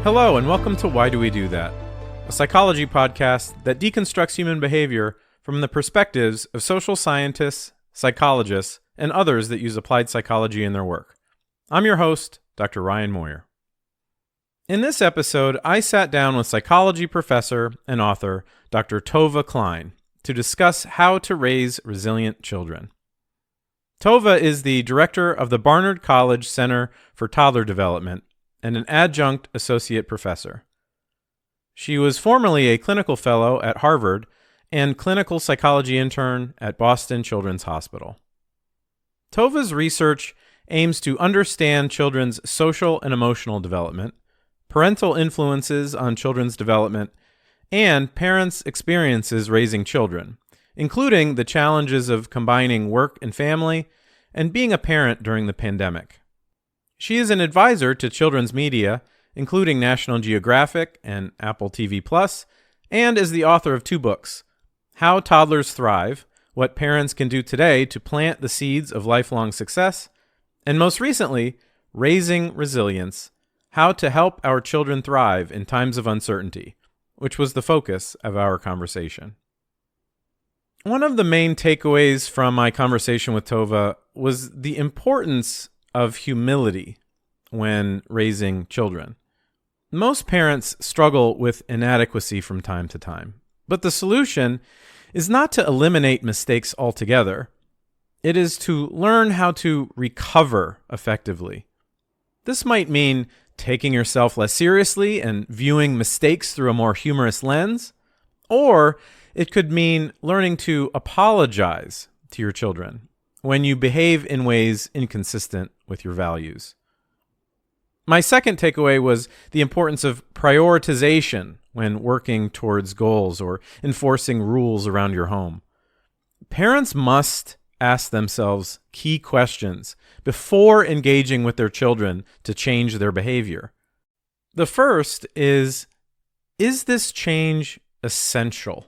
Hello, and welcome to Why Do We Do That? A psychology podcast that deconstructs human behavior from the perspectives of social scientists, psychologists, and others that use applied psychology in their work. I'm your host, Dr. Ryan Moyer. In this episode, I sat down with psychology professor and author Dr. Tovah Klein to discuss how to raise resilient children. Tovah is the director of the Barnard College Center for Toddler Development and an adjunct associate professor. She was formerly a clinical fellow at Harvard and clinical psychology intern at Boston Children's Hospital. Tovah's research aims to understand children's social and emotional development, parental influences on children's development, and parents' experiences raising children, including the challenges of combining work and family and being a parent during the pandemic. She is an advisor to children's media, including National Geographic and Apple TV+, and is the author of 2 books, How Toddlers Thrive, What Parents Can Do Today to Plant the Seeds of Lifelong Success, and most recently, Raising Resilience, How to Help Our Children Thrive in Times of Uncertainty, which was the focus of our conversation. One of the main takeaways from my conversation with Tovah was the importance of humility when raising children. Most parents struggle with inadequacy from time to time, but the solution is not to eliminate mistakes altogether. It is to learn how to recover effectively. This might mean taking yourself less seriously and viewing mistakes through a more humorous lens, or it could mean learning to apologize to your children when you behave in ways inconsistent with your values. My second takeaway was the importance of prioritization when working towards goals or enforcing rules around your home. Parents must ask themselves key questions before engaging with their children to change their behavior. The first is this change essential?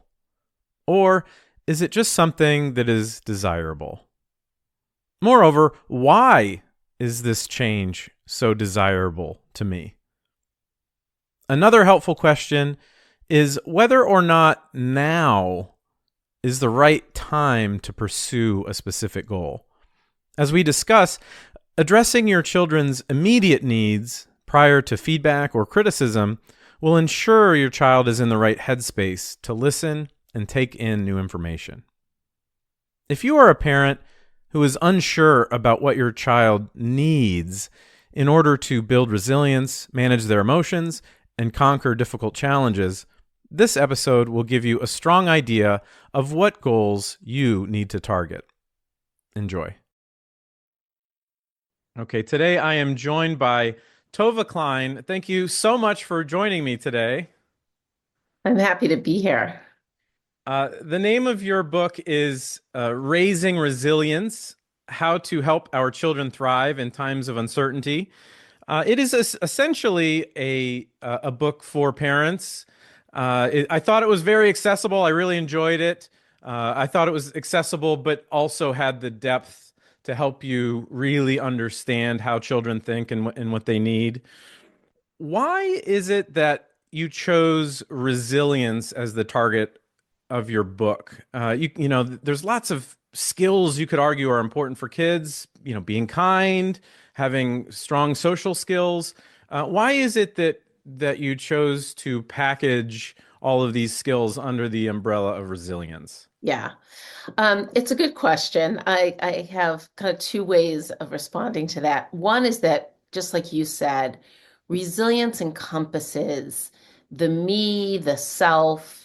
Or is it just something that is desirable? Moreover, why is this change so desirable to me? Another helpful question is whether or not now is the right time to pursue a specific goal. As we discuss, addressing your children's immediate needs prior to feedback or criticism will ensure your child is in the right headspace to listen and take in new information. If you are a parent who is unsure about what your child needs in order to build resilience, manage their emotions, and conquer difficult challenges, this episode will give you a strong idea of what goals you need to target. Enjoy. Okay, today I am joined by Tovah Klein. Thank you so much for joining me today. I'm happy to be here. The name of your book is Raising Resilience, How to Help Our Children Thrive in Times of Uncertainty. It is essentially a book for parents. I thought it was very accessible. I really enjoyed it. I thought it was accessible, but also had the depth to help you really understand how children think and what they need. Why is it that you chose resilience as the target of your book? There's lots of skills you could argue are important for kids, being kind, having strong social skills. Why is it that you chose to package all of these skills under the umbrella of resilience? Yeah, it's a good question. I have kind of 2 ways of responding to that. One is that, just like you said, resilience encompasses the me, the self,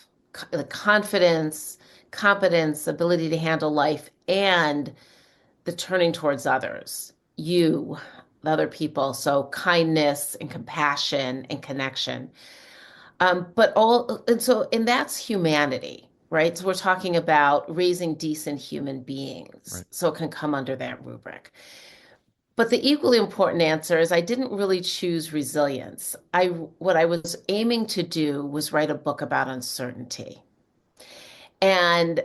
the confidence, competence, ability to handle life, and the turning towards others, the other people. So kindness and compassion and connection. And that's humanity, right? So we're talking about raising decent human beings. Right. So it can come under that rubric. But the equally important answer is I didn't really choose resilience. What I was aiming to do was write a book about uncertainty. And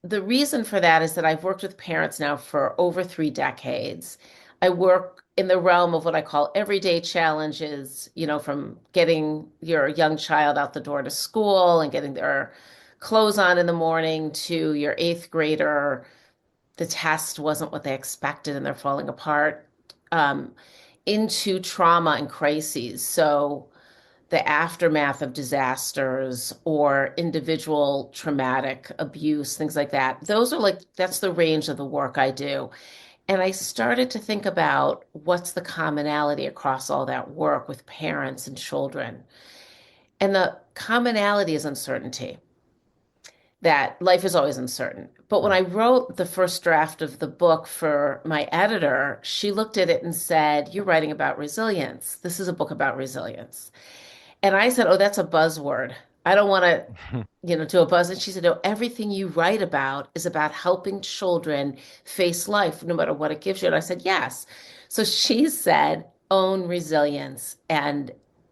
the reason for that is that I've worked with parents now for over 3 decades. I work in the realm of what I call everyday challenges, from getting your young child out the door to school and getting their clothes on in the morning to your eighth grader, the test wasn't what they expected and they're falling apart, um, into trauma and crises. So the aftermath of disasters or individual traumatic abuse, things like that. That's the range of the work I do. And I started to think about what's the commonality across all that work with parents and children. And the commonality is uncertainty, that life is always uncertain. But when Right. I wrote the first draft of the book for my editor, she looked at it and said, "You're writing about resilience. This is a book about resilience." And I said, "Oh, that's a buzzword. I don't want to, do a buzz." And she said, "No, everything you write about is about helping children face life, no matter what it gives you." And I said, "Yes." So she said, "Own resilience." And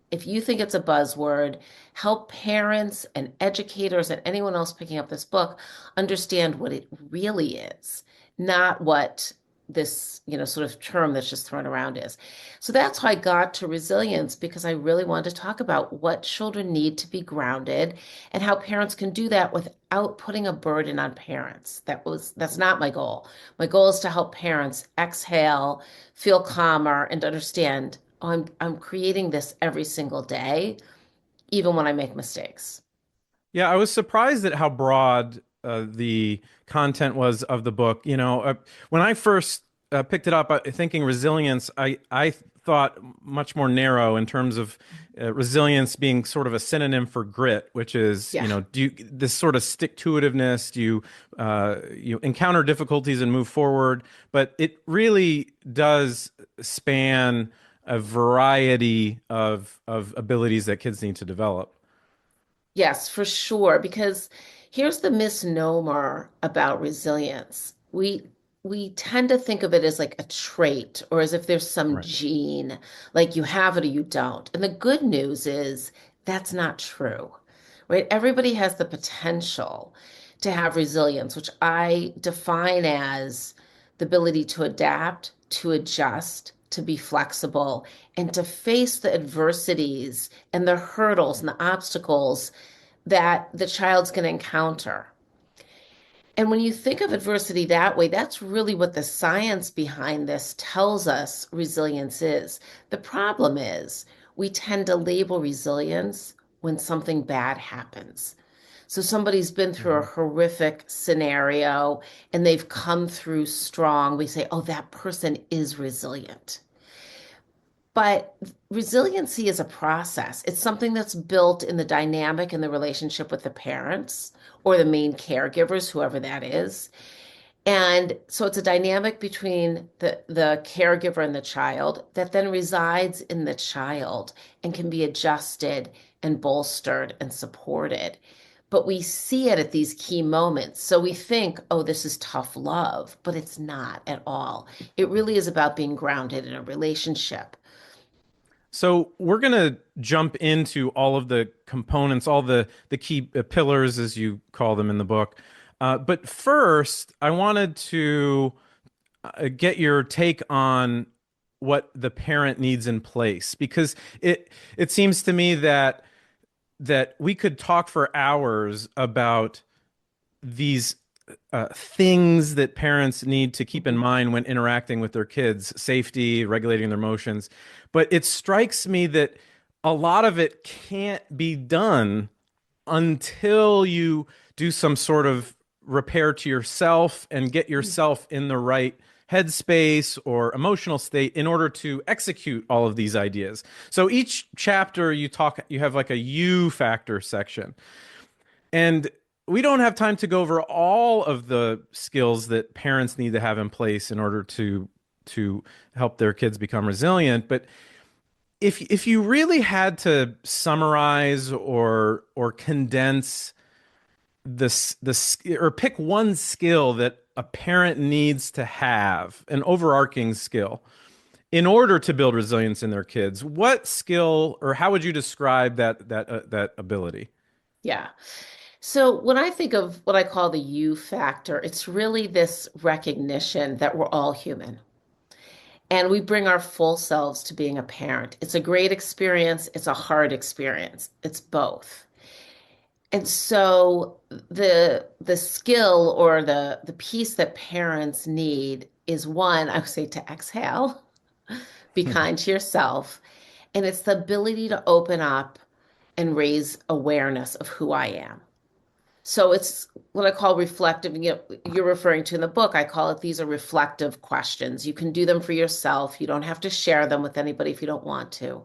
if you think it's a buzzword, help parents and educators and anyone else picking up this book understand what it really is, not what this, sort of term that's just thrown around is. So that's how I got to resilience, because I really wanted to talk about what children need to be grounded and how parents can do that without putting a burden on parents. That's not my goal. My goal is to help parents exhale, feel calmer, and understand, oh, I'm creating this every single day, even when I make mistakes. Yeah, I was surprised at how broad the content was of the book. When I first picked it up, thinking resilience, I thought much more narrow in terms of resilience being sort of a synonym for grit, which is, Yeah. this sort of stick-to-itiveness. Do you encounter difficulties and move forward? But it really does span a variety of abilities that kids need to develop. Yes, for sure. Because here's the misnomer about resilience. We tend to think of it as like a trait or as if there's some Right. gene, like you have it or you don't. And the good news is that's not true, right? Everybody has the potential to have resilience, which I define as the ability to adapt, to adjust, to be flexible, and to face the adversities and the hurdles and the obstacles that the child's going to encounter. And when you think of adversity that way, that's really what the science behind this tells us resilience is. The problem is we tend to label resilience when something bad happens. So somebody's been through a Mhm. horrific scenario and they've come through strong. We say, "Oh, that person is resilient." But resiliency is a process. It's something that's built in the dynamic and the relationship with the parents or the main caregivers, whoever that is. And so it's a dynamic between the caregiver and the child that then resides in the child and can be adjusted and bolstered and supported. But we see it at these key moments. So we think, "Oh, this is tough love," but it's not at all. It really is about being grounded in a relationship. So we're gonna jump into all of the components, all the key pillars, as you call them in the book. But first, I wanted to get your take on what the parent needs in place, because it seems to me that we could talk for hours about these things that parents need to keep in Mhm. mind when interacting with their kids, safety, regulating their emotions. But it strikes me that a lot of it can't be done until you do some sort of repair to yourself and get yourself in the right headspace or emotional state in order to execute all of these ideas. So each chapter you have like a you factor section. And we don't have time to go over all of the skills that parents need to have in place in order to help their kids become resilient. But if you really had to summarize or condense this or pick one skill that a parent needs to have, an overarching skill, in order to build resilience in their kids, what skill or how would you describe that ability? Yeah. So when I think of what I call the you factor, it's really this recognition that we're all human And we bring our full selves to being a parent. It's a great experience, it's a hard experience. It's both. And so the skill or the piece that parents need is one, I would say to exhale, be kind to yourself, and it's the ability to open up and raise awareness of who I am. So it's what I call reflective. You know, you're referring to in the book, I call it these are reflective questions. You can do them for yourself. You don't have to share them with anybody if you don't want to.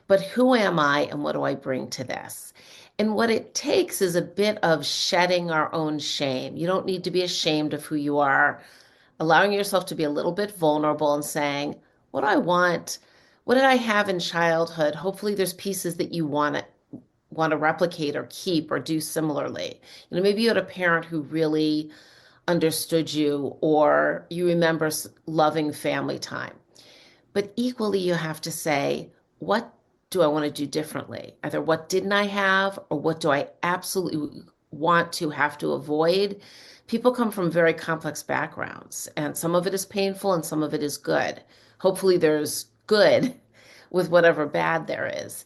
But who am I and what do I bring to this? And what it takes is a bit of shedding our own shame. You don't need to be ashamed of who you are, allowing yourself to be a little bit vulnerable and saying, what do I want? What did I have in childhood? Hopefully there's pieces that you want to replicate or keep or do similarly. You know, maybe you had a parent who really understood you or you remember loving family time. But equally, you have to say, what do I want to do differently? Either what didn't I have or what do I absolutely want to have to avoid? People come from very complex backgrounds, and some of it is painful and some of it is good. Hopefully, there's good with whatever bad there is.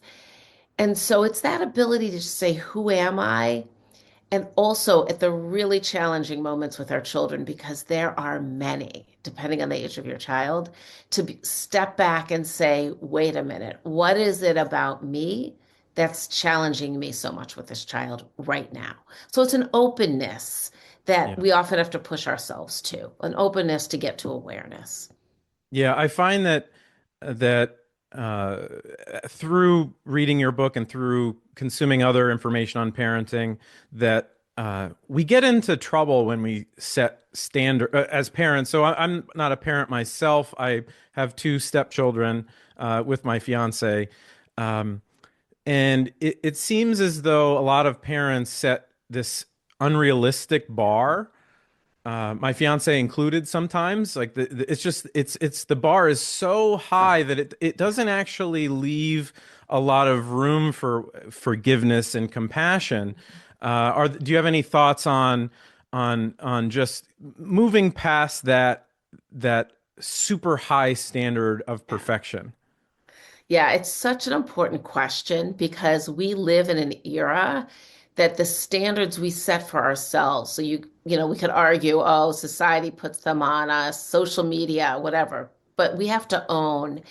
And so it's that ability to just say, who am I? And also at the really challenging moments with our children, because there are many, depending on the age of your child, step back and say, wait a minute, what is it about me that's challenging me so much with this child right now? So it's an openness that Yeah. we often have to push ourselves to, an openness to get to awareness. Yeah, I find that uh, through reading your book and through consuming other information on parenting, that we get into trouble when we set standard as parents. So I'm not a parent myself. I have two stepchildren with my fiance, um, and it seems as though a lot of parents set this unrealistic bar, my fiance included sometimes. Like it's just it's the bar is so Oh, high that it doesn't actually leave a lot of room for forgiveness and compassion. Do you have any thoughts on just moving past that super high standard of yeah. perfection? Yeah, it's such an important question because we live in an era that the standards we set for ourselves. So we could argue, oh, society puts them on us, social media, whatever. But we have to own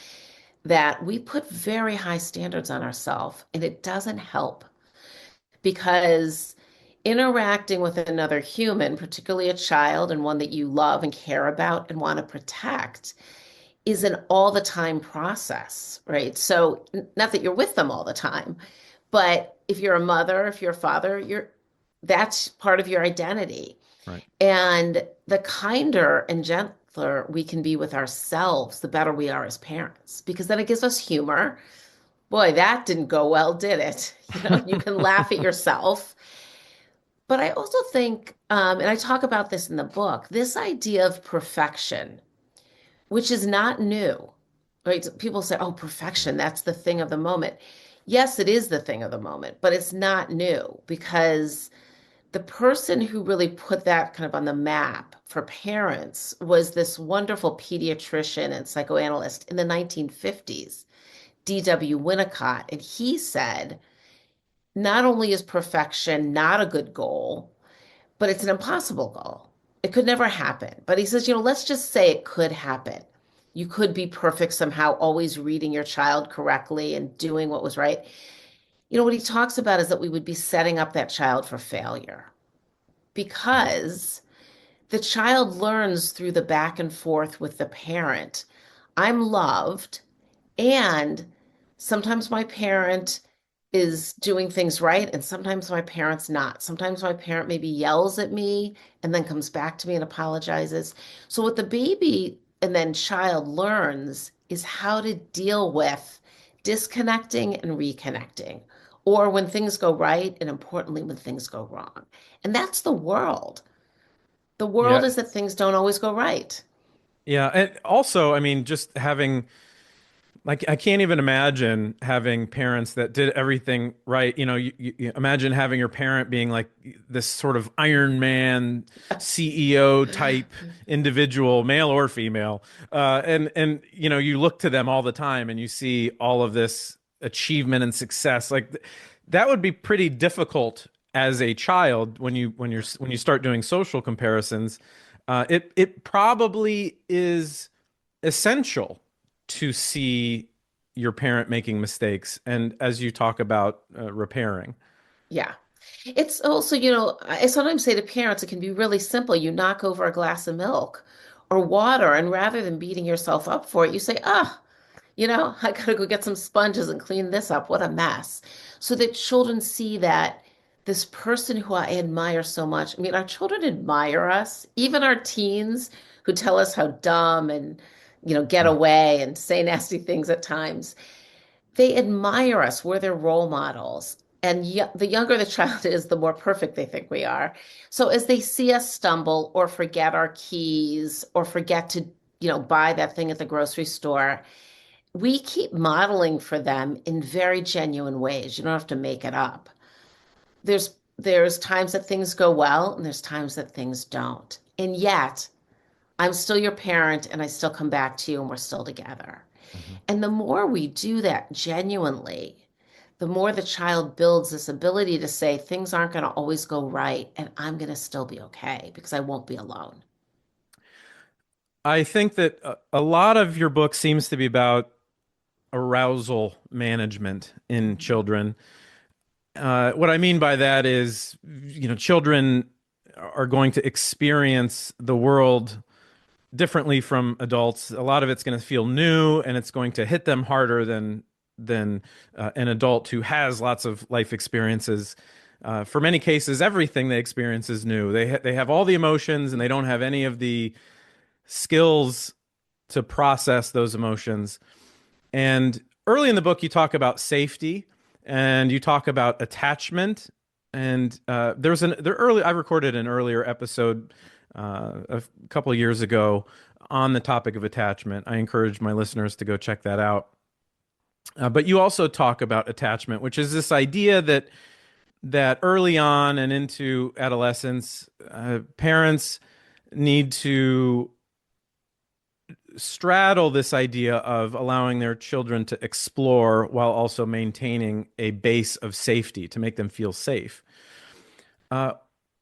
that we put very high standards on ourselves, and it doesn't help because interacting with another human, particularly a child and one that you love and care about and want to protect, is an all the time process, right? So, not that you're with them all the time, but if you're a mother, if you're a father, that's part of your identity. Right. And the kinder and gentler we can be with ourselves, the better we are as parents, because then it gives us humor. Boy, that didn't go well, did it? You can laugh at yourself. But I also think, and I talk about this in the book, this idea of perfection, which is not new, right? So people say, oh, perfection, that's the thing of the moment. Yes, it is the thing of the moment, but it's not new because the person who really put that kind of on the map for parents was this wonderful pediatrician and psychoanalyst in the 1950s, D.W. Winnicott. And he said, not only is perfection not a good goal, but it's an impossible goal. It could never happen. But he says, let's just say it could happen. You could be perfect somehow, always reading your child correctly and doing what was right. What he talks about is that we would be setting up that child for failure because the child learns through the back and forth with the parent. I'm loved, and sometimes my parent is doing things right, and sometimes my parent's not. Sometimes my parent maybe yells at me and then comes back to me and apologizes. So, what the baby and then child learns is how to deal with disconnecting and reconnecting, or when things go right, and importantly, when things go wrong. And that's the world. The world Yeah. is that things don't always go right. Yeah, and also, I mean, just having Like I can't even imagine having parents that did everything right. You imagine having your parent being like this sort of Iron Man CEO type individual, male or female, and you look to them all the time and you see all of this achievement and success. Like that would be pretty difficult as a child when you start doing social comparisons. It probably is essential to see your parent making mistakes and as you talk about repairing. Yeah. It's also, I sometimes say to parents, it can be really simple. You knock over a glass of milk or water, and rather than beating yourself up for it, you say, I gotta go get some sponges and clean this up. What a mess. So that children see that this person who I admire so much, I mean, our children admire us, even our teens who tell us how dumb and, get away and say nasty things at times. They admire us. We're their role models. And the younger the child is, the more perfect they think we are. So as they see us stumble or forget our keys or forget to, buy that thing at the grocery store, we keep modeling for them in very genuine ways. You don't have to make it up. There's times that things go well and there's times that things don't. And yet, I'm still your parent and I still come back to you and we're still together. Mhm. And the more we do that genuinely, the more the child builds this ability to say things aren't going to always go right and I'm going to still be okay because I won't be alone. I think that a lot of your book seems to be about arousal management in children. What I mean by that is, children are going to experience the world differently from adults. A lot of it's going to feel new, and it's going to hit them harder than an adult who has lots of life experiences. For many cases, everything they experience is new. They have all the emotions, and they don't have any of the skills to process those emotions. And early in the book, you talk about safety and you talk about attachment. And I recorded an earlier episode a couple of years ago on the topic of attachment. I encourage my listeners to go check that out. But you also talk about attachment, which is this idea that early on and into adolescence, parents need to straddle this idea of allowing their children to explore while also maintaining a base of safety to make them feel safe. Uh,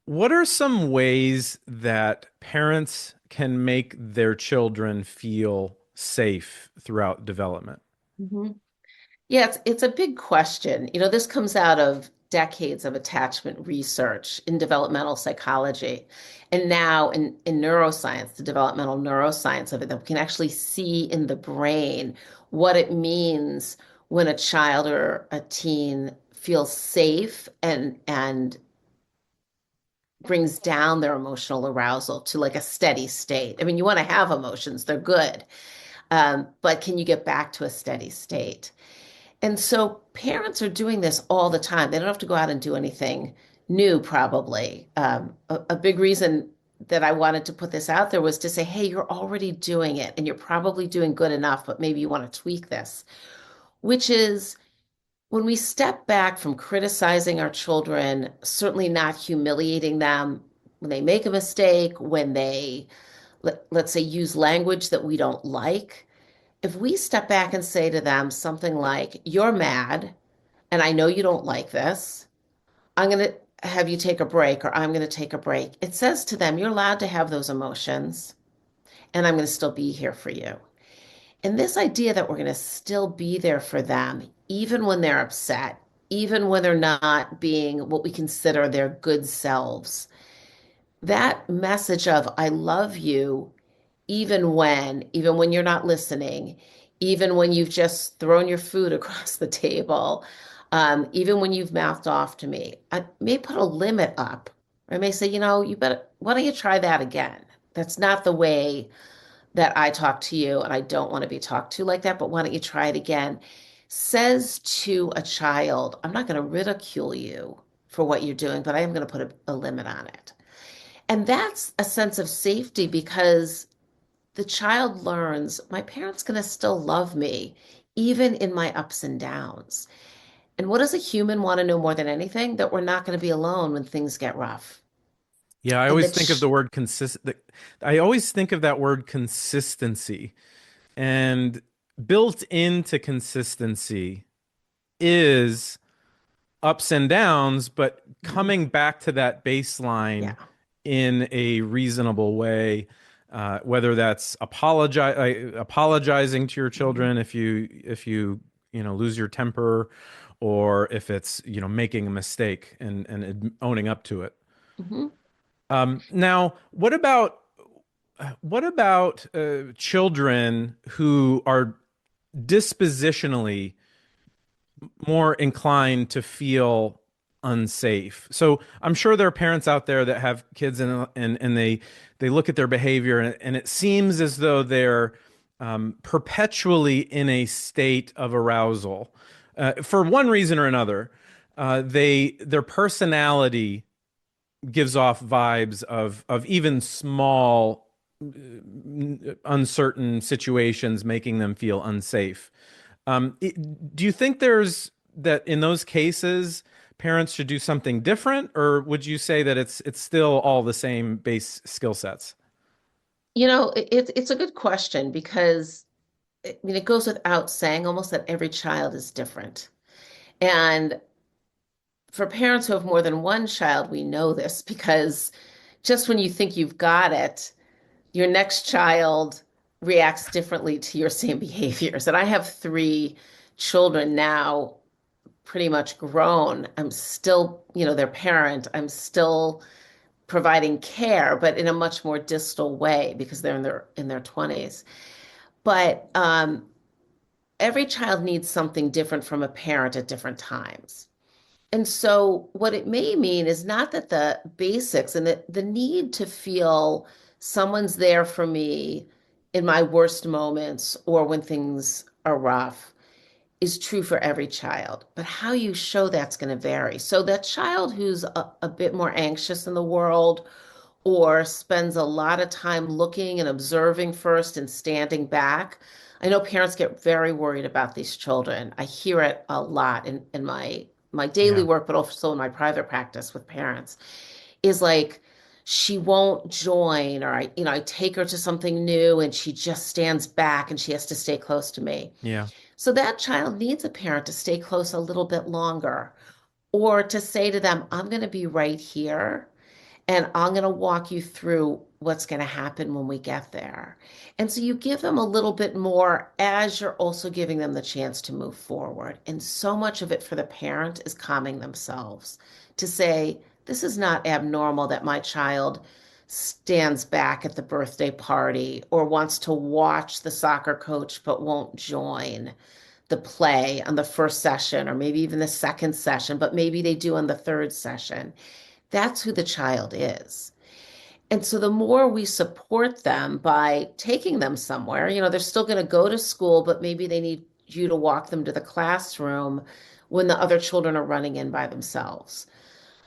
what are some ways that parents can make their children feel safe throughout development? Mhm. Yeah, it's a big question. This comes out of decades of attachment research in developmental psychology. And now in neuroscience, the developmental neuroscience of it, that we can actually see in the brain what it means when a child or a teen feels safe and brings down their emotional arousal to like a steady state. I mean, you want to have emotions, they're good. But can you get back to a steady state? And so parents are doing this all the time. They don't have to go out and do anything new, probably. A big reason that I wanted to put this out there was to say, hey, you're already doing it and you're probably doing good enough, but maybe you want to tweak this, which is when we step back from criticizing our children, certainly not humiliating them when they make a mistake, when they, let's say, use language that we don't like. If we step back and say to them something like, you're mad, and I know you don't like this, I'm going to have you take a break, or I'm going to take a break. It says to them, you're allowed to have those emotions, and I'm going to still be here for you. And this idea that we're going to still be there for them, even when they're upset, even when they're not being what we consider their good selves, that message of, I love you, even when you're not listening, even when you've just thrown your food across the table, even when you've mouthed off to me, I may put a limit up. I may say, you better, why don't you try that again? That's not the way that I talk to you, and I don't want to be talked to like that, but why don't you try it again? Says to a child, I'm not going to ridicule you for what you're doing, but I am going to put a limit on it. And that's a sense of safety because the child learns my parent's going to still love me, even in my ups and downs. And what does a human want to know more than anything? That we're not going to be alone when things get rough. Yeah, I And always that, think of the word I always think of that word consistency. And built into consistency is ups and downs, but Mhm. coming back to that baseline Yeah. in a reasonable way, whether that's apologizing to your Mhm. children if you lose your temper, or if it's making a mistake and owning up to it. Mhm. Now, what about children who are dispositionally more inclined to feel unsafe? So I'm sure there are parents out there that have kids and they look at their behavior and it seems as though they're perpetually in a state of arousal for one reason or another. Their personality gives off vibes of even small uncertain situations making them feel unsafe. Do you think there's that in those cases parents should do something different, or would you say that it's still all the same base skill sets? It's a good question because I mean, it goes without saying almost that every child is different. And for parents who have more than one child, we know this because just when you think you've got it, your next child reacts differently to your same behaviors. And I have three children now, pretty much grown. I'm still, their parent. I'm still providing care, but in a much more distal way because they're in their 20s. But every child needs something different from a parent at different times. And so, what it may mean is not that the basics and the need to feel someone's there for me in my worst moments or when things are rough is true for every child, but how you show that's going to vary. So, that child who's a bit more anxious in the world or spends a lot of time looking and observing first and standing back. I know parents get very worried about these children. I hear it a lot in my daily Yeah, work, but also in my private practice with parents, is like she won't join, or I take her to something new and she just stands back and she has to stay close to me. yeah, So that child needs a parent to stay close a little bit longer or to say to them, I'm going to be right here and I'm going to walk you through what's going to happen when we get there. And so you give them a little bit more as you're also giving them the chance to move forward. And so much of it for the parent is calming themselves to say, this is not abnormal that my child stands back at the birthday party or wants to watch the soccer coach but won't join the play on the first session or maybe even the second session, but maybe they do on the third session. That's who the child is. And so the more we support them by taking them somewhere, they're still going to go to school, but maybe they need you to walk them to the classroom when the other children are running in by themselves.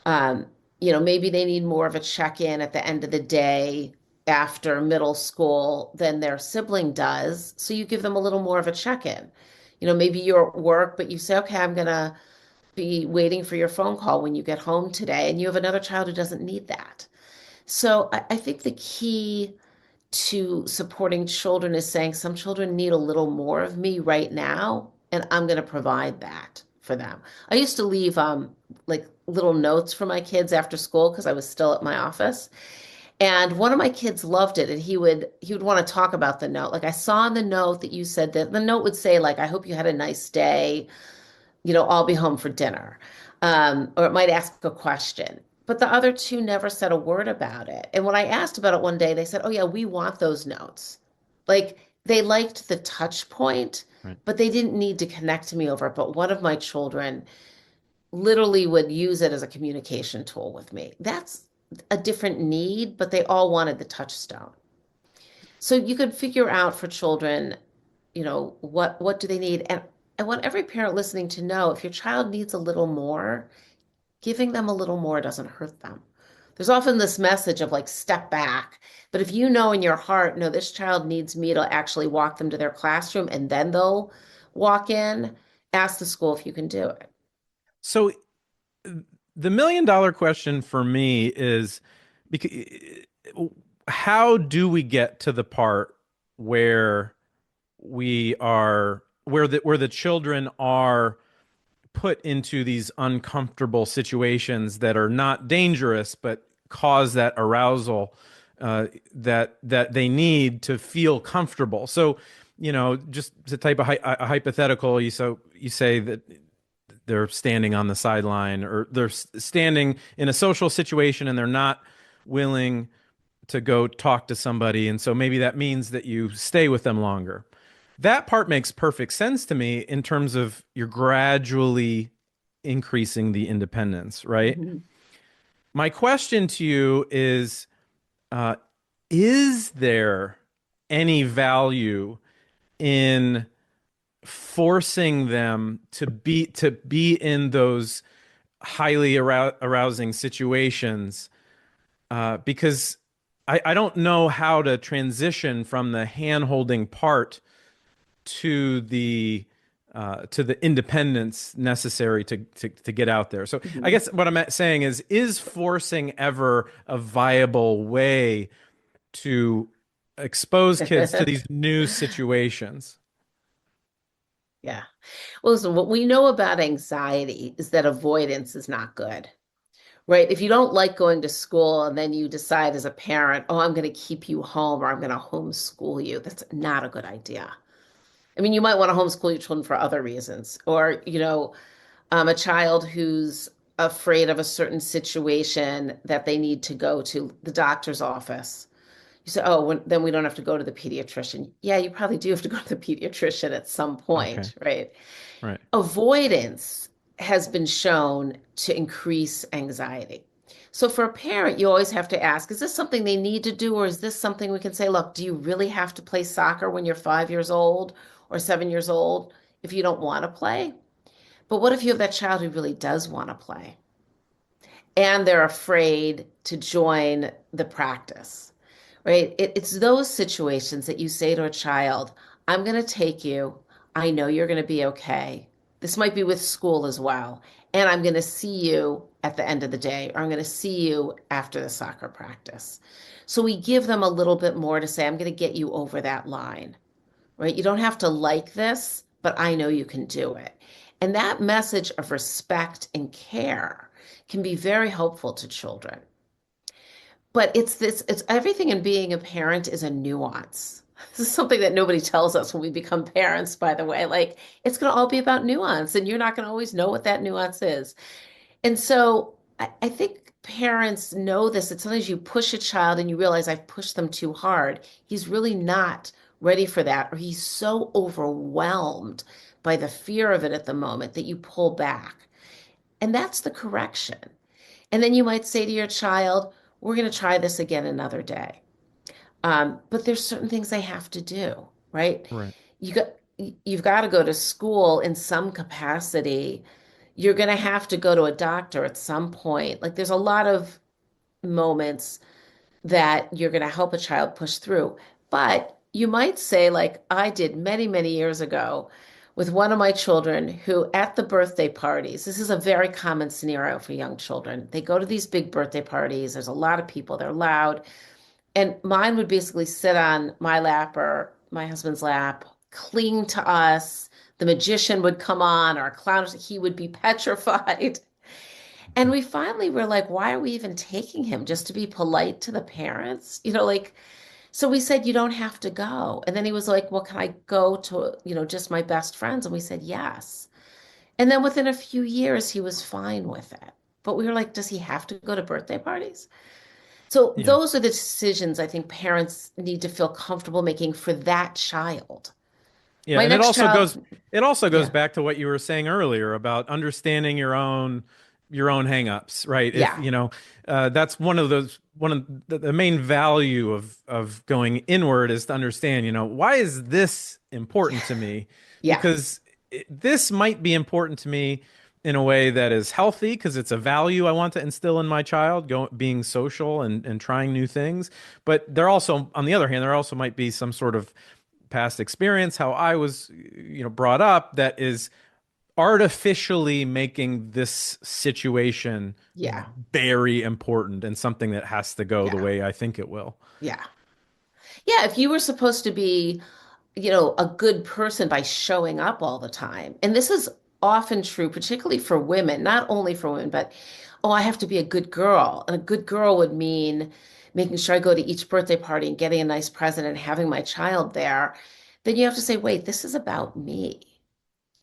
Um, maybe they need more of a check-in at the end of the day after middle school than their sibling does. So you give them a little more of a check-in. Maybe you're at work, but you say, okay, I'm gonna be waiting for your phone call when you get home today, and you have another child who doesn't need that. So I think the key to supporting children is saying some children need a little more of me right now, and I'm going to provide that for them. I used to leave like little notes for my kids after school because I was still at my office. And one of my kids loved it, and he would want to talk about the note. Like I saw in the note that you said that the note would say like, I hope you had a nice day, I'll be home for dinner. Or it might ask a question. But the other two never said a word about it. And when I asked about it one day, they said, oh, yeah, we want those notes. Like they liked the touch point, right. but they didn't need to connect to me over it. But one of my children literally would use it as a communication tool with me. That's a different need, but they all wanted the touchstone. So you could figure out for children, what do they need? And I want every parent listening to know if your child needs a little more, giving them a little more doesn't hurt them. There's often this message of like step back. But if you know in your heart, no, this child needs me to actually walk them to their classroom and then they'll Walk in, ask the school if you can do it. So the $1 million question for me is because how do we get to the part where where the children are put into these uncomfortable situations that are not dangerous but cause that arousal that they need to feel comfortable. So, just to type a hypothetical, you say that they're standing on the sideline or they're standing in a social situation and they're not willing to go talk to somebody, and so maybe that means that you stay with them longer. That part makes perfect sense to me in terms of you're gradually increasing the independence, right? Mhm. My question to you uh, is there any value in forcing them to be in those highly arousing situations? Because I don't know how to transition from the hand-holding part to the independence necessary to get out there. So I Mhm. guess what I'm saying is forcing ever a viable way to expose kids to these new situations? Yeah. Well, listen, what we know about anxiety is that avoidance is not good, right? If you don't like going to school and then you decide as a parent, oh, I'm going to keep you home or I'm going to homeschool you, that's not a good idea. I mean, you might want to homeschool your children for other reasons, or, a child who's afraid of a certain situation that they need to go to the doctor's office. You say, oh, then we don't have to go to the pediatrician. Yeah, you probably do have to go to the pediatrician at some Okay, point, right? right. Avoidance has been shown to increase anxiety. So for a parent, you always have to ask, is this something they need to do, or is this something we can say, look, do you really have to play soccer when you're 5 years old or 7 years old if you don't want to play? But what if you have that child who really does want to play and they're afraid to join the practice, right? It's those situations that you say to a child, I'm going to take you. I know you're going to be okay. This might be with school as well. And I'm going to see you at the end of the day, or I'm going to see you after the soccer practice. So we give them a little bit more to say, I'm going to get you over that line, right? You don't have to like this, but I know you can do it. And that message of respect and care can be very helpful to children. But it's everything in being a parent is a nuance. This is something that nobody tells us when we become parents, by the way. Like, it's going to all be about nuance, and you're not going to always know what that nuance is. And so I think parents know this, that sometimes you push a child and you realize I've pushed them too hard. He's really not ready for that, or he's so overwhelmed by the fear of it at the moment that you pull back. And that's the correction. And then you might say to your child, we're going to try this again another day. But there's certain things they have to do, right? Right. You got you've got to go to school in some capacity. You're going to have to go to a doctor at some point. Like, there's a lot of moments that you're going to help a child push through. But you might say, like I did many, many years ago with one of my children who, at the birthday parties, this is a very common scenario for young children. They go to these big birthday parties, there's a lot of people, they're loud. And mine would basically sit on my lap or my husband's lap, cling to us. The magician would come on, or a clown, he would be petrified. And we finally were like, why are we even taking him? Just to be polite to the parents? Like, so we said, you don't have to go. And then he was like, well, can I go to, just my best friends? And we said, yes. And then within a few years, he was fine with it. But we were like, does he have to go to birthday parties? So Yeah. those are the decisions I think parents need to feel comfortable making for that child. Yeah, My and it next also child, goes it also goes yeah, back to what you were saying earlier about understanding your own hangups, right? If yeah, that's one of the main value of going inward is to understand, why is this important to me? yeah, Because this might be important to me in a way that is healthy because it's a value I want to instill in my child, being social and trying new things. But there also, on the other hand, there also might be some sort of past experience, how I was, brought up, that is artificially making this situation Yeah. very important and something that has to go the Yeah. way I think it will. Yeah. Yeah. If you were supposed to be, a good person by showing up all the time, and this is often true, particularly for women, not only for women, but, oh, I have to be a good girl. And a good girl would mean making sure I go to each birthday party and getting a nice present and having my child there. Then you have to say, wait, this is about me.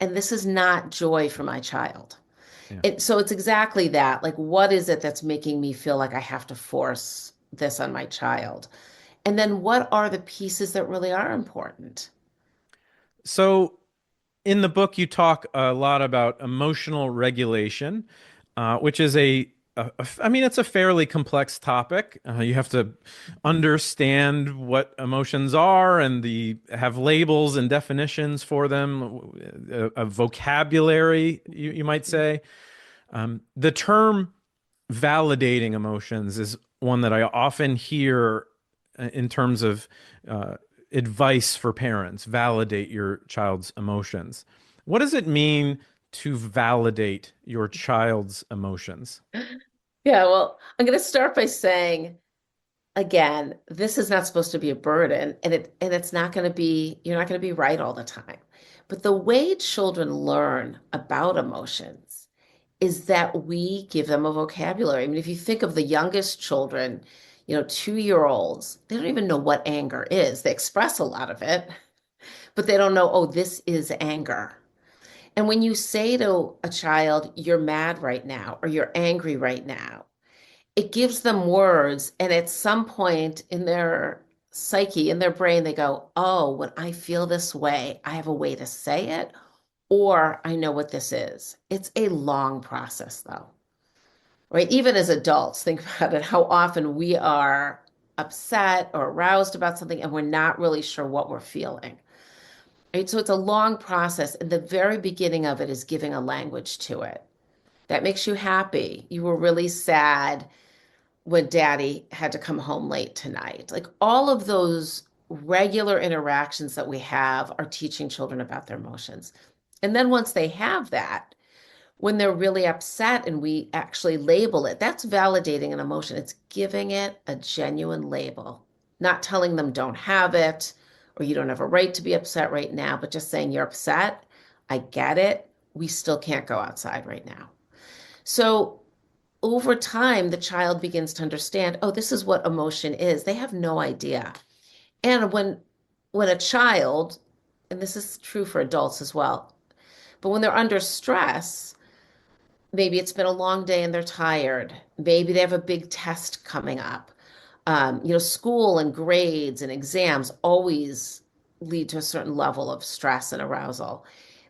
And this is not joy for my child. Yeah. So it's exactly that. Like, what is it that's making me feel like I have to force this on my child? And then what are the pieces that really are important? So in the book, you talk a lot about emotional regulation, which is I mean, it's a fairly complex topic. You have to understand what emotions are and have labels and definitions for them, a vocabulary, you might say. The term validating emotions is one that I often hear in terms of uh, advice for parents. Validate your child's emotions. What does it mean to validate your child's emotions? Yeah, well, I'm going to start by saying again, this is not supposed to be a burden, and it's not going to be, you're not going to be right all the time. But the way children learn about emotions is that we give them a vocabulary. I mean, if you think of the youngest children, 2-year-olds, they don't even know what anger is. They express a lot of it, but they don't know, oh, this is anger. And when you say to a child, you're mad right now, or you're angry right now, it gives them words. And at some point in their psyche, in their brain, they go, oh, when I feel this way, I have a way to say it, or I know what this is. It's a long process, though, right? Even as adults, think about it, how often we are upset or aroused about something and we're not really sure what we're feeling. Right? So it's a long process. And the very beginning of it is giving a language to it. That makes you happy. You were really sad when daddy had to come home late tonight. Like all of those regular interactions that we have are teaching children about their emotions. And then once they have that, when they're really upset and we actually label it, that's validating an emotion. It's giving it a genuine label, not telling them don't have it or you don't have a right to be upset right now, but just saying you're upset. I get it. We still can't go outside right now. So over time, the child begins to understand, oh, this is what emotion is. They have no idea. And when a child, and this is true for adults as well, but when they're under stress, maybe it's been a long day and they're tired. Maybe they have a big test coming up. School and grades and exams always lead to a certain level of stress and arousal.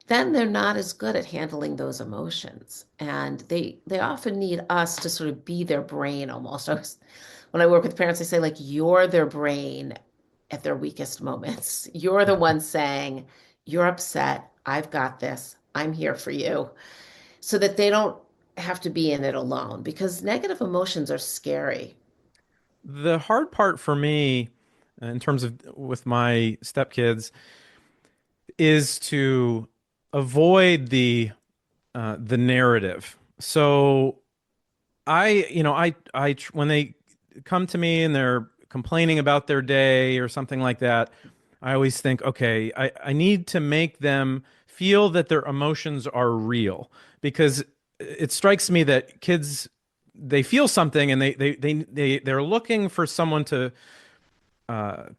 Then they're not as good at handling those emotions. And they often need us to sort of be their brain almost. When I work with parents, I say, like, you're their brain at their weakest moments. You're the one saying, you're upset. I've got this. I'm here for you. So that they don't have to be in it alone because negative emotions are scary. The hard part for me, in terms of with my stepkids, is to avoid the narrative. So when they come to me and they're complaining about their day or something like that, I always think, okay, I need to make them feel that their emotions are real, because it strikes me that kids, they feel something and they're looking for someone to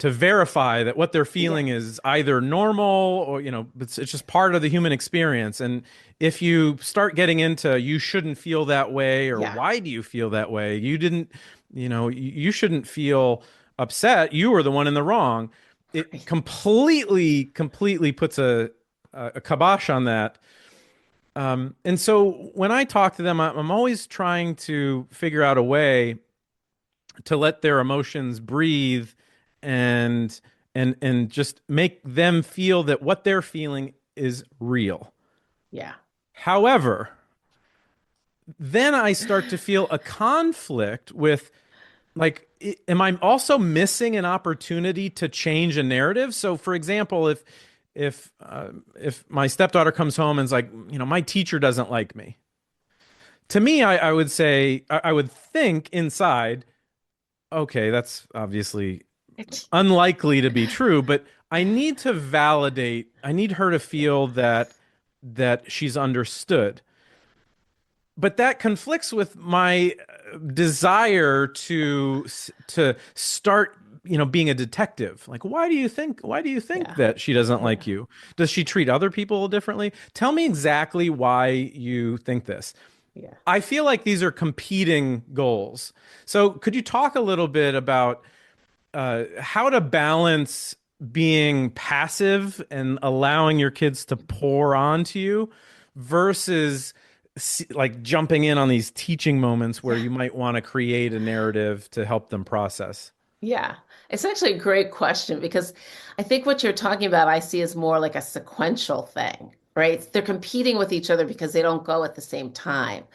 verify that what they're Yeah. feeling is either normal or, it's just part of the human experience. And if you start getting into, you shouldn't feel that way, or Yeah. why do you feel that way? You shouldn't feel upset. You were the one in the wrong. It Right. completely puts a kibosh on that. And so when I talk to them, I'm always trying to figure out a way to let their emotions breathe, and and just make them feel that what they're feeling is real. Yeah. However, then I start to feel a conflict with, like, am I also missing an opportunity to change a narrative? So, for example, if my stepdaughter comes home and is like, my teacher doesn't like me, to me, I would say, I would think inside, okay, that's obviously unlikely to be true, but I need to validate, I need her to feel that she's understood. But that conflicts with my desire to start, being a detective. Like, why do you think Yeah. that she doesn't like Yeah. you? Does she treat other people differently? Tell me exactly why you think this. Yeah. I feel like these are competing goals. So, could you talk a little bit about how to balance being passive and allowing your kids to pour onto you versus like jumping in on these teaching moments where Yeah. you might want to create a narrative to help them process? Yeah. It's actually a great question because I think what you're talking about, I see as more like a sequential thing, right? They're competing with each other because they don't go at the same time.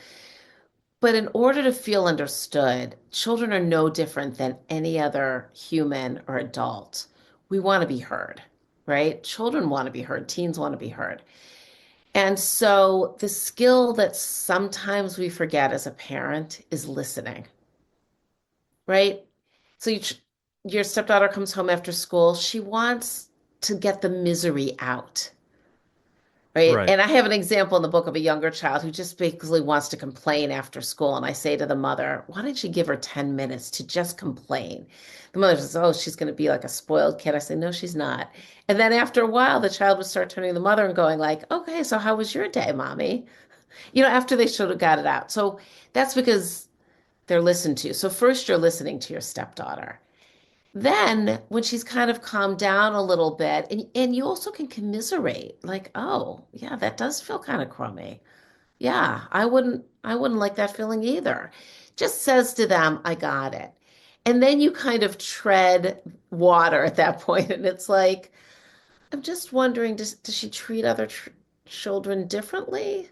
But in order to feel understood, children are no different than any other human or adult. We want to be heard, right? Children want to be heard, teens want to be heard. And so the skill that sometimes we forget as a parent is listening, right? So your stepdaughter comes home after school, she wants to get the misery out. Right. Right. And I have an example in the book of a younger child who just basically wants to complain after school. And I say to the mother, why don't you give her 10 minutes to just complain? The mother says, oh, she's going to be like a spoiled kid. I say, no, she's not. And then after a while, the child would start turning to the mother and going like, okay, so how was your day, mommy? After they sort of got it out. So that's because they're listened to. So first you're listening to your stepdaughter. Then, when she's kind of calmed down a little bit, and you also can commiserate, like, oh, yeah, that does feel kind of crummy. Yeah, I wouldn't like that feeling either. Just says to them, I got it. And then you kind of tread water at that point, and it's like, I'm just wondering, does she treat other tr children differently?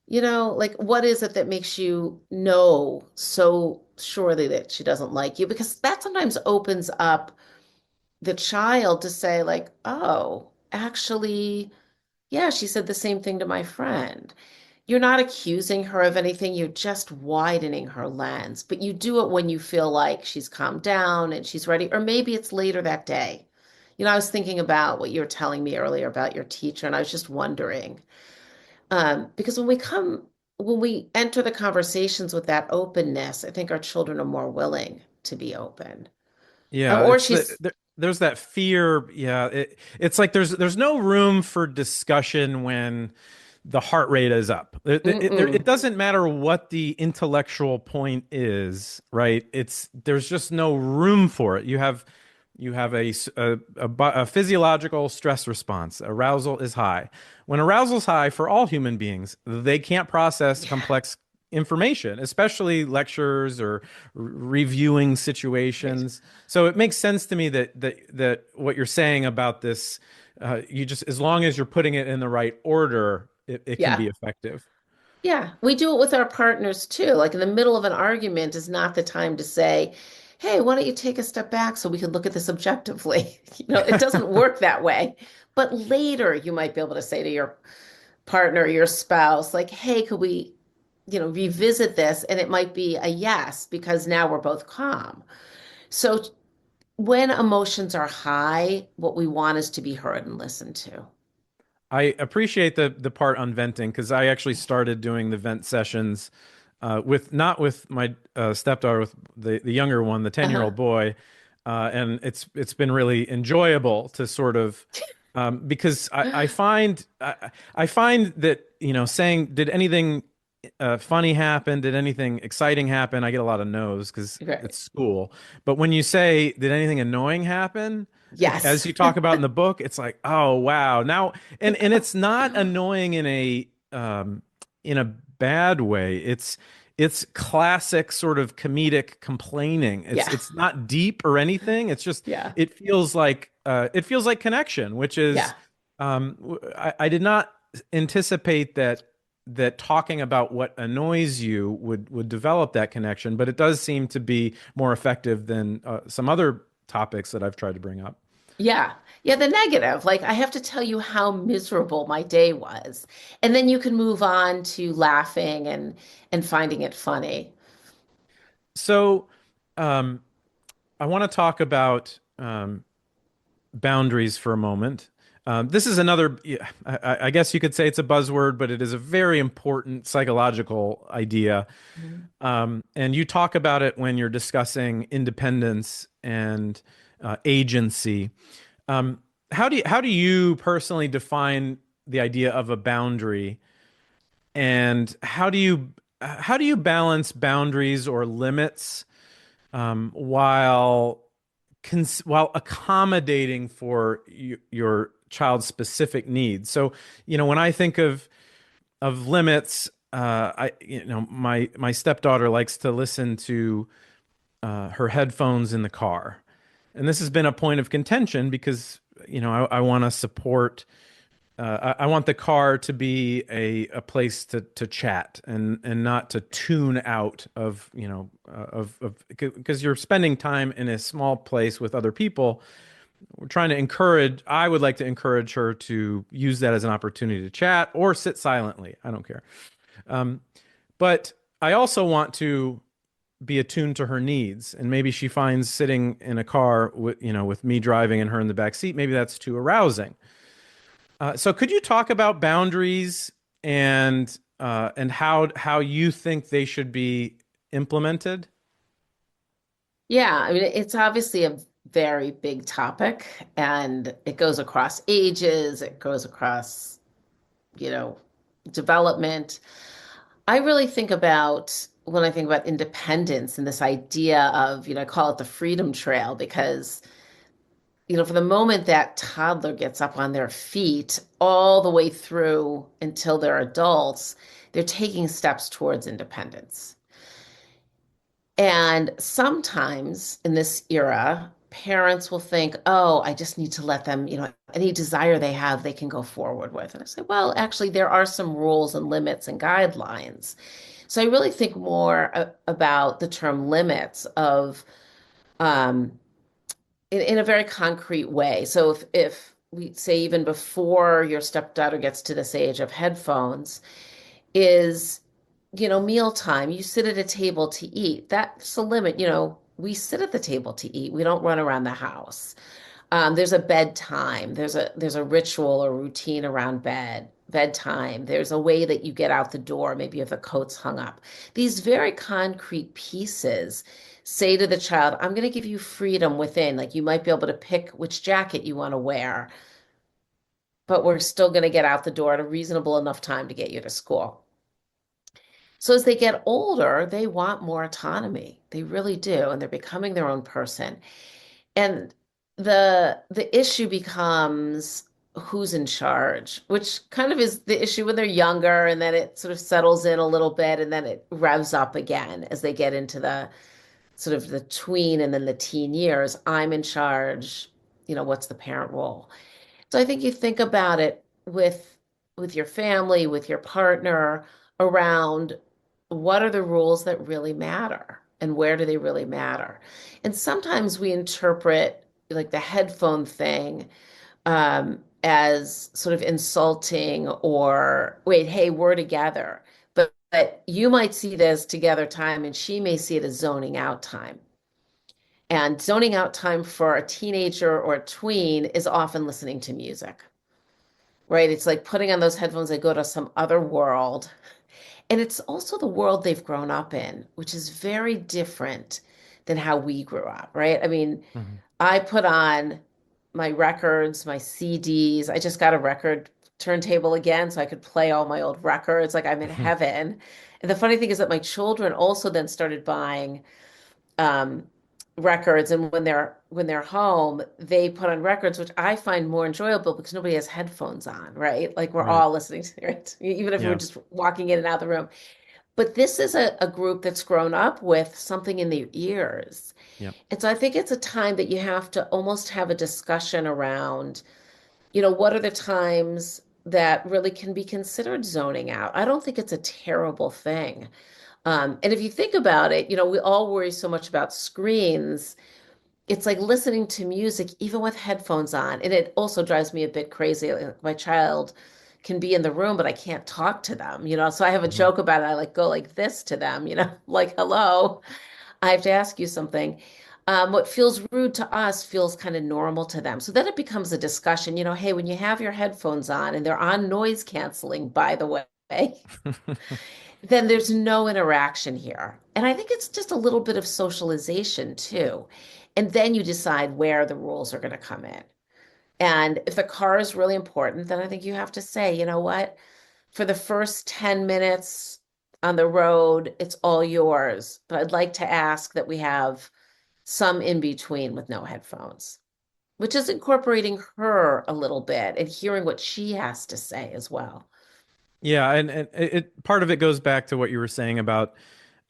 Like what is it that makes you know so surely that she doesn't like you? Because that sometimes opens up the child to say, like, oh, actually, yeah, she said the same thing to my friend. You're not accusing her of anything, you're just widening her lens. But you do it when you feel like she's calmed down and she's ready, or maybe it's later that day. I was thinking about what you were telling me earlier about your teacher, and I was just wondering, because when we enter the conversations with that openness, I think our children are more willing to be open. Yeah, Or it's she's, there's that fear. Yeah, it's like there's no room for discussion when the heart rate is up. It mm-mm, doesn't matter what the intellectual point is, right? There's just no room for it. You have a physiological stress response. Arousal is high. When arousal is high for all human beings, they can't process yeah, complex information, especially lectures or reviewing right. situations. So it makes sense to me that what you're saying about this, you just as long as you're putting it in the right order, it can Yeah. be effective. Yeah, we do it with our partners too. Like in the middle of an argument is not the time to say, "Hey, why don't you take a step back so we can look at this objectively?" It doesn't work that way. But later you might be able to say to your partner, your spouse, like, "Hey, could we, revisit this?" And it might be a yes because now we're both calm. So when emotions are high, what we want is to be heard and listened to. I appreciate the part on venting because I actually started doing the vent sessions with not with my stepdaughter, with the younger one, the 10-year-old Uh-huh. boy, and it's been really enjoyable to sort of because I find that saying did anything funny happen, did anything exciting happen, I get a lot of no's because Right. it's school. But when you say did anything annoying happen, as Yes. you talk about in the book, it's like, oh wow. Now and it's not annoying in a bad way. It's classic sort of comedic complaining. It's Yeah. it's not deep or anything. It's just Yeah. it feels like connection, which is Yeah. I did not anticipate that that talking about what annoys you would develop that connection, but it does seem to be more effective than some other topics that I've tried to bring up. Yeah. Yeah, the negative. Like I have to tell you how miserable my day was. And then you can move on to laughing and finding it funny. So, um, I want to talk about boundaries for a moment. This is another, yeah, I guess you could say it's a buzzword, but it is a very important psychological idea. Mhm. And you talk about it when you're discussing independence and agency. Um, how do you personally define the idea of a boundary, and how do you balance boundaries or limits while while accommodating for your child's specific needs? So, when I think of limits, my stepdaughter likes to listen to her headphones in the car, and this has been a point of contention because I want to support. I want the car to be a place to chat and not to tune out of of because you're spending time in a small place with other people. We're trying to encourage. I would like to encourage her to use that as an opportunity to chat or sit silently. I don't care. Um, but I also want to be attuned to her needs, and maybe she finds sitting in a car with me driving and her in the back seat, maybe that's too arousing. So could you talk about boundaries and how you think they should be implemented? Yeah, I mean, it's obviously a very big topic and it goes across ages, it goes across, you know, development. I really think about when I think about independence and this idea of, I call it the freedom trail because, for the moment that toddler gets up on their feet all the way through until they're adults, they're taking steps towards independence. And sometimes in this era, parents will think, oh, I just need to let them, any desire they have, they can go forward with. And I say, well, actually, there are some rules and limits and guidelines. So I really think more about the term limits of um, in a very concrete way. So if we say even before your stepdaughter gets to this age of headphones, is mealtime. You sit at a table to eat. That's a limit. We sit at the table to eat. We don't run around the house. There's a bedtime. There's a ritual or routine around bedtime. There's a way that you get out the door. Maybe you have the coats hung up. These very concrete pieces say to the child, I'm going to give you freedom within. Like you might be able to pick which jacket you want to wear, but we're still going to get out the door at a reasonable enough time to get you to school. So as they get older, they want more autonomy. They really do, and they're becoming their own person. And the issue becomes who's in charge, which kind of is the issue when they're younger, and then it sort of settles in a little bit, and then it revs up again as they get into the sort of the tween and then the teen years. I'm in charge. What's the parent role? So I think you think about it with your family, with your partner, around what are the rules that really matter and where do they really matter? And sometimes we interpret like the headphone thing as sort of insulting or wait, hey, we're together. But you might see this together time and she may see it as zoning out time. And zoning out time for a teenager or a tween is often listening to music, right? It's like putting on those headphones, they go to some other world. And it's also the world they've grown up in, which is very different than how we grew up, right? I mean, Mhm. I put on my records, my CDs. I just got a record turntable again so I could play all my old records. Like I'm in heaven. And the funny thing is that my children also then started buying um, records, and when they're home, they put on records, which I find more enjoyable because nobody has headphones on, right? Like we're Right. all listening to it, even if we're Yeah. just walking in and out of the room. But this is a group that's grown up with something in their ears. Yeah. And so I think it's a time that you have to almost have a discussion around, what are the times? that really can be considered zoning out. I don't think it's a terrible thing. And if you think about it, we all worry so much about screens. It's like listening to music, even with headphones on. And it also drives me a bit crazy. Like my child can be in the room, but I can't talk to them, So I have a Mhm. joke about it. I like go like this to them, like, hello, I have to ask you something. What feels rude to us feels kind of normal to them. So then it becomes a discussion, hey, when you have your headphones on and they're on noise canceling, by the way, then there's no interaction here. And I think it's just a little bit of socialization too. And then you decide where the rules are going to come in. And if the car is really important, then I think you have to say, you know what? For the first 10 minutes on the road, it's all yours. But I'd like to ask that we have some in between with no headphones, which is incorporating her a little bit and hearing what she has to say as well. Yeah, and part of it goes back to what you were saying about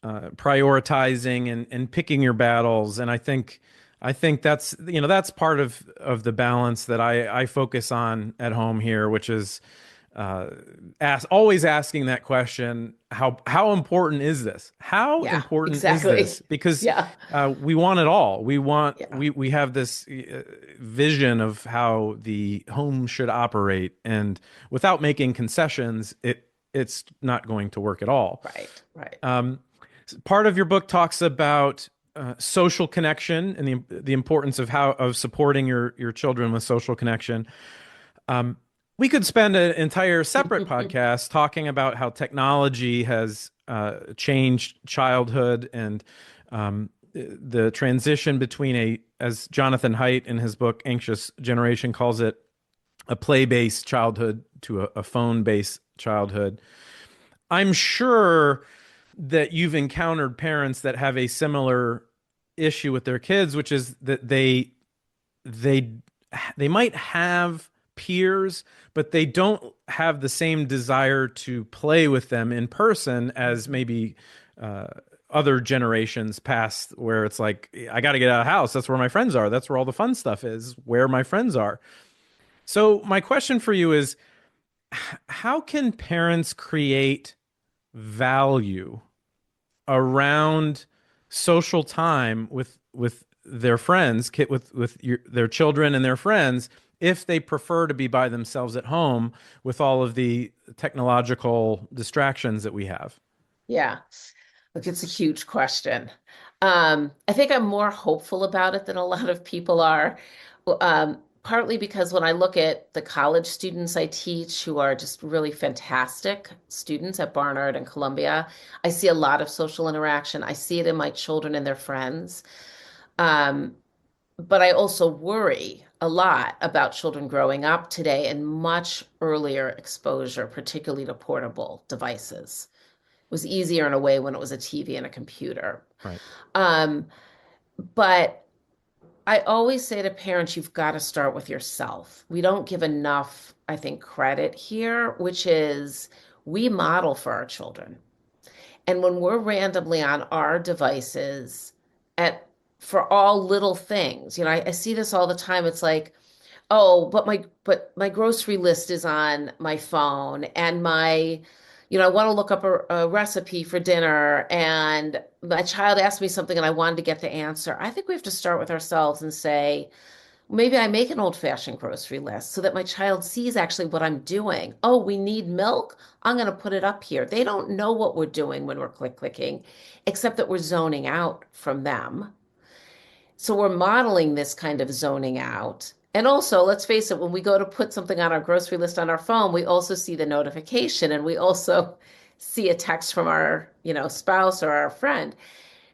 prioritizing and picking your battles. And I think that's that's part of the balance that I focus on at home here, which is uh, always asking that question: how important is this? How Yeah, important is exactly. this? Because Yeah, we want it all. yeah, We have this vision of how the home should operate, and without making concessions, it's not going to work at all. right, right. Um, Part of your book talks about social connection and the importance of how of supporting your children with social connection. Um, we could spend an entire separate podcast talking about how technology has changed childhood and the transition between as Jonathan Haidt in his book Anxious Generation calls it, a play-based childhood to a phone-based childhood. I'm sure that you've encountered parents that have a similar issue with their kids, which is that they they might have peers, but they don't have the same desire to play with them in person as Mhm. maybe uh, other generations past, where it's like, I got to get out of the house. That's where my friends are. That's where all the fun stuff is, where my friends are. So, my question for you is, how can parents create value around social time with their friends, their children and their friends, if they prefer to be by themselves at home with all of the technological distractions that we have? Yeah. Look, it's a huge question. I think I'm more hopeful about it than a lot of people are. Partly because when I look at the college students I teach, who are just really fantastic students at Barnard and Columbia, I see a lot of social interaction. I see it in my children and their friends. Um, but I also worry a lot about children growing up today and much earlier exposure, particularly to portable devices. It was easier in a way when it was a TV and a computer. Right. Um, but I always say to parents, you've got to start with yourself. We don't give enough, I think, credit here, which is we model for our children. And when we're randomly on our devices at for all little things, I see this all the time. It's like, oh, but my grocery list is on my phone and I want to look up a recipe for dinner and my child asked me something and I wanted to get the answer. I think we have to start with ourselves and say, maybe I make an old-fashioned grocery list so that my child sees actually what I'm doing. Oh, we need milk. I'm going to put it up here. They don't know what we're doing when we're clicking, except that we're zoning out from them. So we're modeling this kind of zoning out. And also, let's face it, when we go to put something on our grocery list on our phone, we also see the notification and we also see a text from our, spouse or our friend.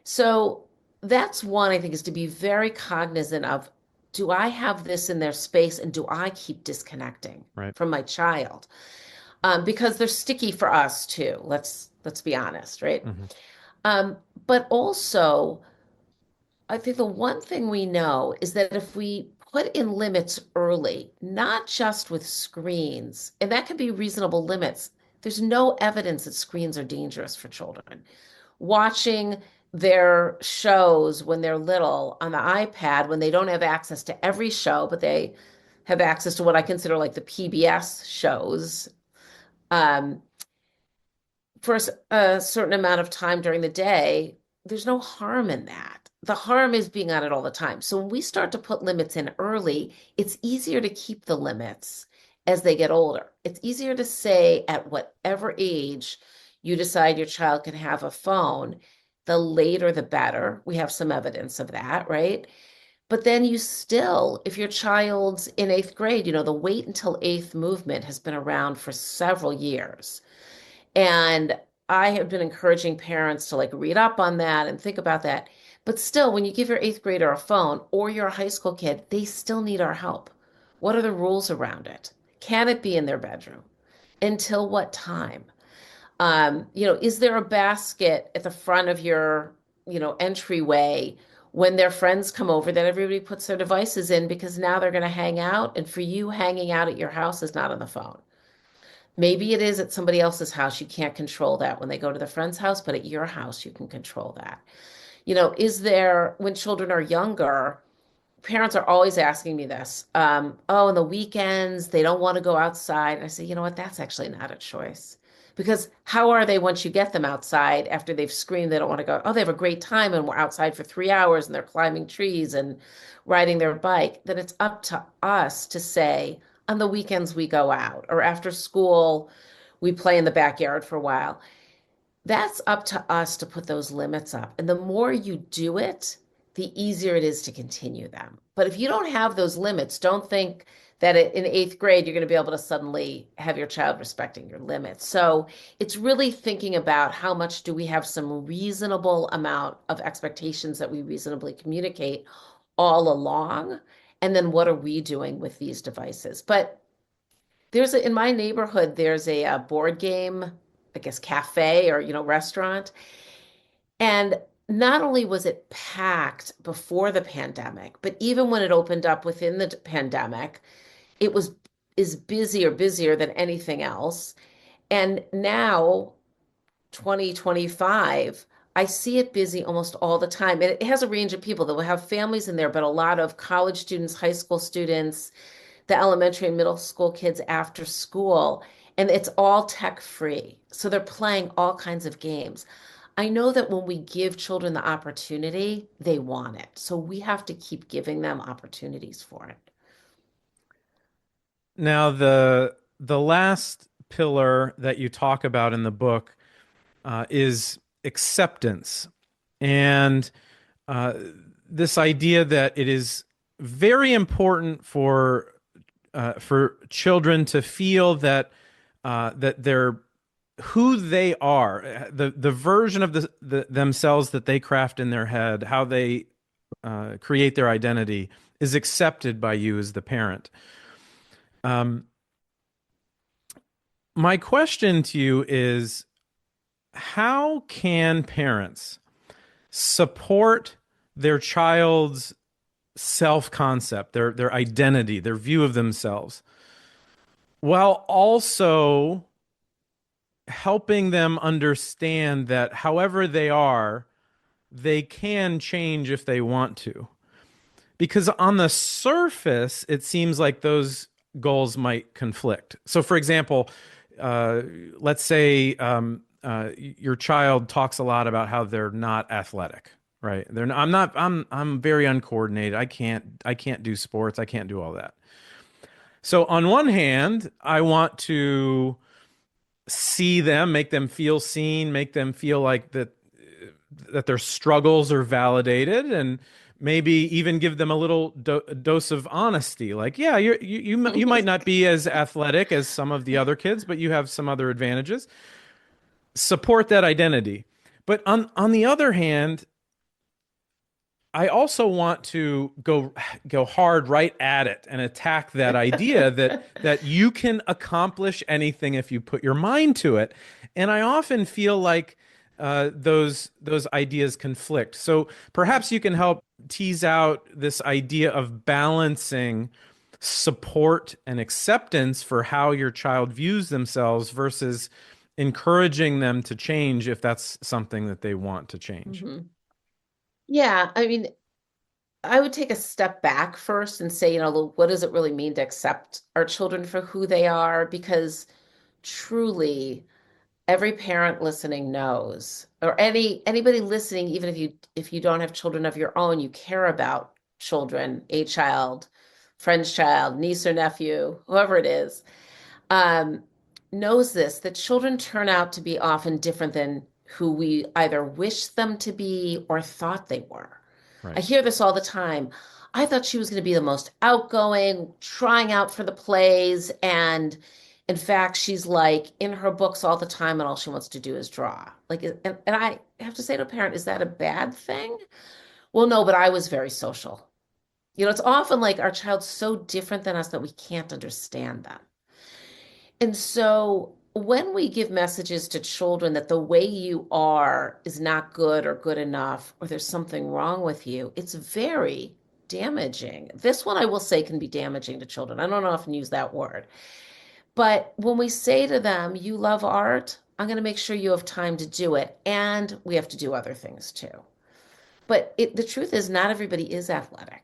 So that's one, I think, is to be very cognizant of, do I have this in their space and do I keep disconnecting Right. from my child? Because they're sticky for us too. Let's be honest, right? Hmm. Um, but also, I think the one thing we know is that if we put in limits early, not just with screens, and that can be reasonable limits, there's no evidence that screens are dangerous for children. Watching their shows when they're little on the iPad, when they don't have access to every show, but have access to what I consider like the PBS shows, um, for a certain amount of time during the day, there's no harm in that. The harm is being on it all the time. So when we start to put limits in early, it's easier to keep the limits as they get older. It's easier to say at whatever age you decide your child can have a phone, the later the better. We have some evidence of that, right? But then you still, if your child's in eighth grade, the wait until eighth movement has been around for several years. And I have been encouraging parents to like read up on that and think about that. But still, when you give your eighth grader a phone or you're a high school kid, they still need our help. What are the rules around it? Can it be in their bedroom? Until what time? Is there a basket at the front of your, entryway when their friends come over that everybody puts their devices in because now they're going to hang out, and for you, hanging out at your house is not on the phone. Maybe it is at somebody else's house. You can't control that when they go to the friend's house, but at your house, you can control that. Is there, when children are younger, parents are always asking me this. Oh, on the weekends, they don't want to go outside. And I say, you know what? That's actually not a choice. Because how are they once you get them outside after they've screamed they don't want to go? Oh, they have a great time and we're outside for 3 hours and they're climbing trees and riding their bike. Then it's up to us to say, on the weekends we go out, or after school we play in the backyard for a while. That's up to us to put those limits up. And the more you do it, the easier it is to continue them. But if you don't have those limits, don't think that in eighth grade you're going to be able to suddenly have your child respecting your limits. So it's really thinking about how much do we have some reasonable amount of expectations that we reasonably communicate all along, and then what are we doing with these devices? But in my neighborhood, there's a board game, I guess, cafe or, restaurant. And not only was it packed before the pandemic, but even when it opened up within the pandemic, it was is busier than anything else. And now, 2025, I see it busy almost all the time. And it has a range of people that will have families in there, but a lot of college students, high school students, the elementary and middle school kids after school, and it's all tech free. So they're playing all kinds of games. I know that when we give children the opportunity, they want it. So we have to keep giving them opportunities for it. Now, the last pillar that you talk about in the book is acceptance, and uh, this idea that it is very important for children to feel that they're who they are, the version of themselves that they craft in their head, how they create their identity, is accepted by you as the parent. Um, my question to you is, how can parents support their child's self-concept, their identity, their view of themselves, while also helping them understand that however they are, they can change if they want to? Because on the surface, it seems like those goals might conflict. So, for example, uh, let's say your child talks a lot about how they're not athletic, right? They're not, I'm not. I'm very uncoordinated. I can't do sports. I can't do all that. So, on one hand, I want to see them, make them feel seen, make them feel like that their struggles are validated, and maybe even give them a little dose of honesty. Like, yeah, you might not be as athletic as some of the other kids, but you have some other advantages. Support that identity. But on the other hand, I also want to go hard right at it and attack that idea that you can accomplish anything if you put your mind to it. And I often feel like those ideas conflict. So perhaps you can help tease out this idea of balancing support and acceptance for how your child views themselves versus encouraging them to change if that's something that they want to change. Mhm. Yeah, I mean, I would take a step back first and say, what does it really mean to accept our children for who they are? Because truly, every parent listening knows, or anybody listening, even if you don't have children of your own, you care about children, a child, friend's child, niece or nephew, whoever it is, um, knows this, that children turn out to be often different than who we either wish them to be or thought they were. I Right. hear this all the time. I thought she was going to be the most outgoing, trying out for the plays, and in fact, she's like in her books all the time, and all she wants to do is draw. Like, and I have to say to a parent, is that a bad thing? Well, no, but I was very social. It's often like our child's so different than us that we can't understand them. And so when we give messages to children that the way you are is not good or good enough, or there's something wrong with you, it's very damaging. This one I will say can be damaging to children. I don't often use that word. But when we say to them, you love art, I'm going to make sure you have time to do it. And we have to do other things too. But the truth is, not everybody is athletic.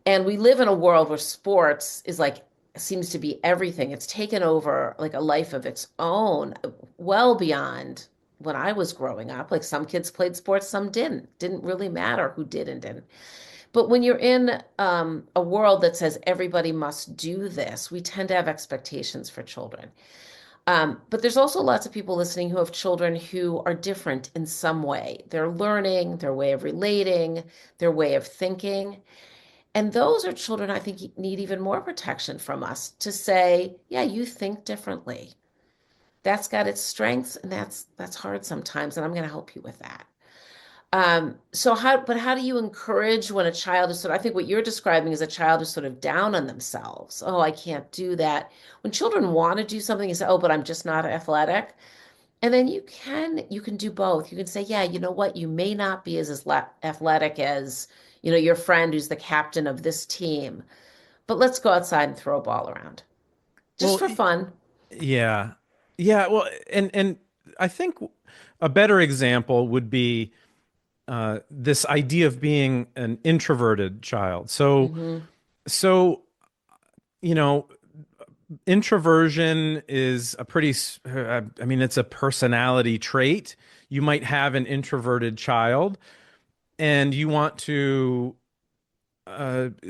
And we live in a world where sports is like, seems to be everything. It's taken over like a life of its own, well beyond when I was growing up. Like some kids played sports, some didn't. Didn't really matter who did and didn't. But when you're in a world that says everybody must do this, we tend to have expectations for children. But there's also lots of people listening who have children who are different in some way. Their learning, their way of relating, their way of thinking. And those are children I think need even more protection from us to say, yeah, you think differently. That's got its strengths, and that's hard sometimes, and I'm going to help you with that. But how do you encourage when a child is I think what you're describing is a child who's sort of down on themselves. Oh, I can't do that. When children want to do something, you say, oh, but I'm just not athletic. And then you can do both. You can say, yeah, you know what? You may not be as athletic as, your friend who's the captain of this team, but let's go outside and throw a ball around just Well, for fun. yeah. Yeah, well, and I think a better example would be this idea of being an introverted child. So, Hmm. so you know, introversion is a pretty, I mean, it's a personality trait. You might have an introverted child, and you want to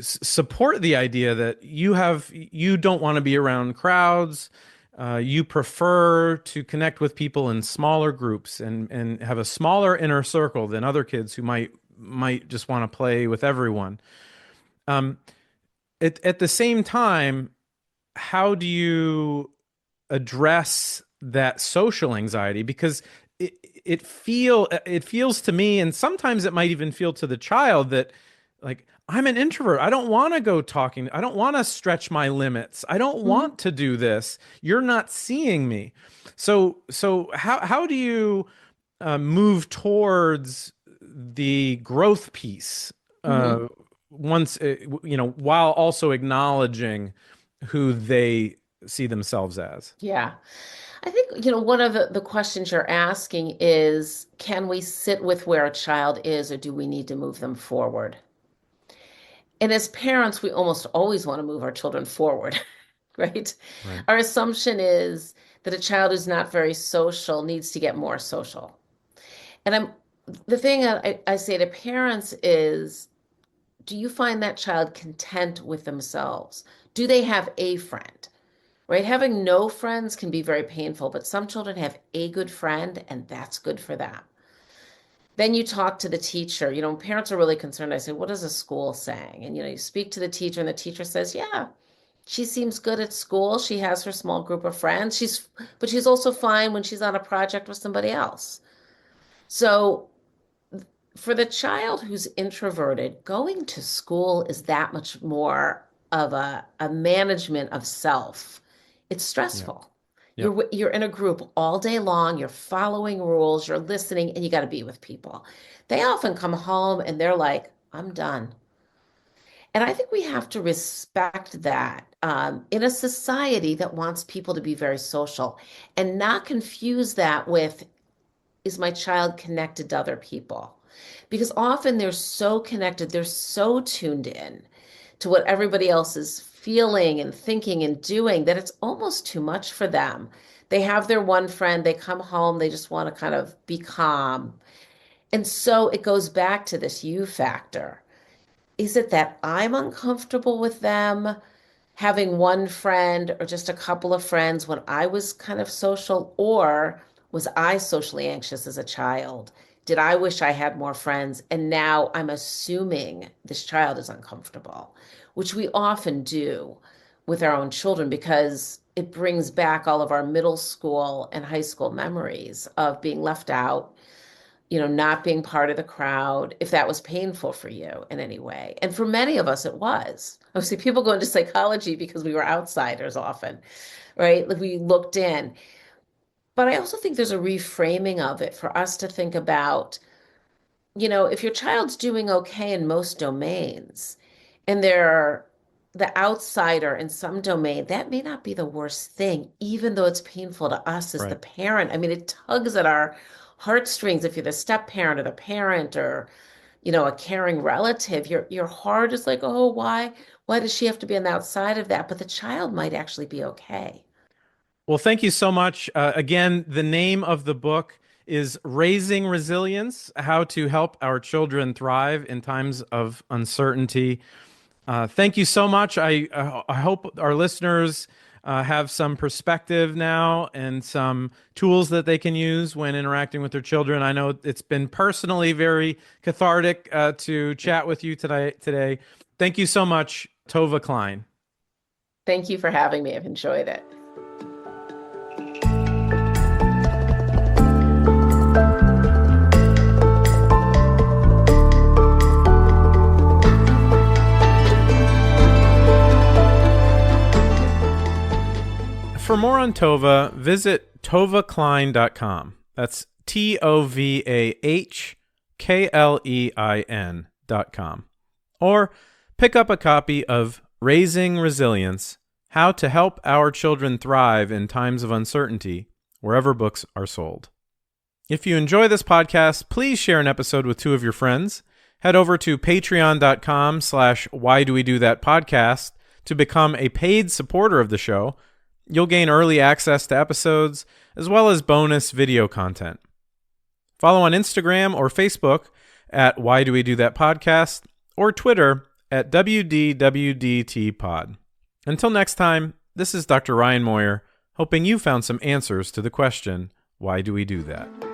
support the idea that you don't want to be around crowds. You prefer to connect with people in smaller groups and have a smaller inner circle than other kids who might just want to play with everyone. Um, at the same time, how do you address that social anxiety? Because it feels to me, and sometimes it might even feel to the child that like I'm an introvert. I don't want to go talking. I don't want to stretch my limits. I don't Hmm. want to do this. You're not seeing me. So how do you move towards the growth piece Hmm. uh, once while also acknowledging who they see themselves as? Yeah. I think, one of the questions you're asking is, can we sit with where a child is, or do we need to move them forward? And as parents, we almost always want to move our children forward, right? Right. Our assumption is that a child who's not very social needs to get more social. And the thing I say to parents is, do you find that child content with themselves? Do they have a friend? Right? Having no friends can be very painful, but some children have a good friend, and that's good for them. Then you talk to the teacher. Parents are really concerned. I say, what is the school saying? And, you speak to the teacher, and the teacher says, yeah, she seems good at school. She has her small group of friends. But she's also fine when she's on a project with somebody else. So for the child who's introverted, going to school is that much more of a management of self. It's Yeah. stressful. Yep. You're in a group all day long, you're following rules, you're listening, and you got to be with people. They often come home and they're like, I'm done. And I think we have to respect that in a society that wants people to be very social and not confuse that with, is my child connected to other people? because often they're so connected, they're so tuned in to what everybody else is feeling and thinking and doing that it's almost too much for them. They have their one friend, they come home, they just want to kind of be calm. And so it goes back to this you factor. Is it that I'm uncomfortable with them having one friend or just a couple of friends when I was kind of social, or was I socially anxious as a child? Did I wish I had more friends? And now I'm assuming this child is uncomfortable, which we often do with our own children because it brings back all of our middle school and high school memories of being left out, not being part of the crowd, if that was painful for you in any way. And for many of us, it was. Obviously, people go into psychology because we were outsiders often, right? Like we looked in. But I also think there's a reframing of it for us to think about, if your child's doing okay in most domains and they're the outsider in some domain, that may not be the worst thing, even though it's painful to us as the Right. parent. I mean, it tugs at our heartstrings if you're the step parent or the parent or, a caring relative. Your heart is like, oh, why does she have to be on the outside of that? But the child might actually be okay. Well, thank you so much. Again, the name of the book is Raising Resilience: How to Help Our Children Thrive in Times of Uncertainty. Thank you so much. I hope our listeners have some perspective now and some tools that they can use when interacting with their children. I know it's been personally very cathartic to chat with you today. Thank you so much, Tovah Klein. Thank you for having me. I've enjoyed it. For more on Tovah, visit tovahklein.com. That's TOVAHKLEIN.com. Or pick up a copy of Raising Resilience: How to Help Our Children Thrive in Times of Uncertainty, wherever books are sold. If you enjoy this podcast, please share an episode with two of your friends. Head over to patreon.com/whydowethatpodcast to become a paid supporter of the show. You'll gain early access to episodes, as well as bonus video content. Follow on Instagram or Facebook at Why Do We Do That Podcast, or Twitter at WDWDTPod. Until next time, this is Dr. Ryan Moyer, hoping you found some answers to the question, why do we do that?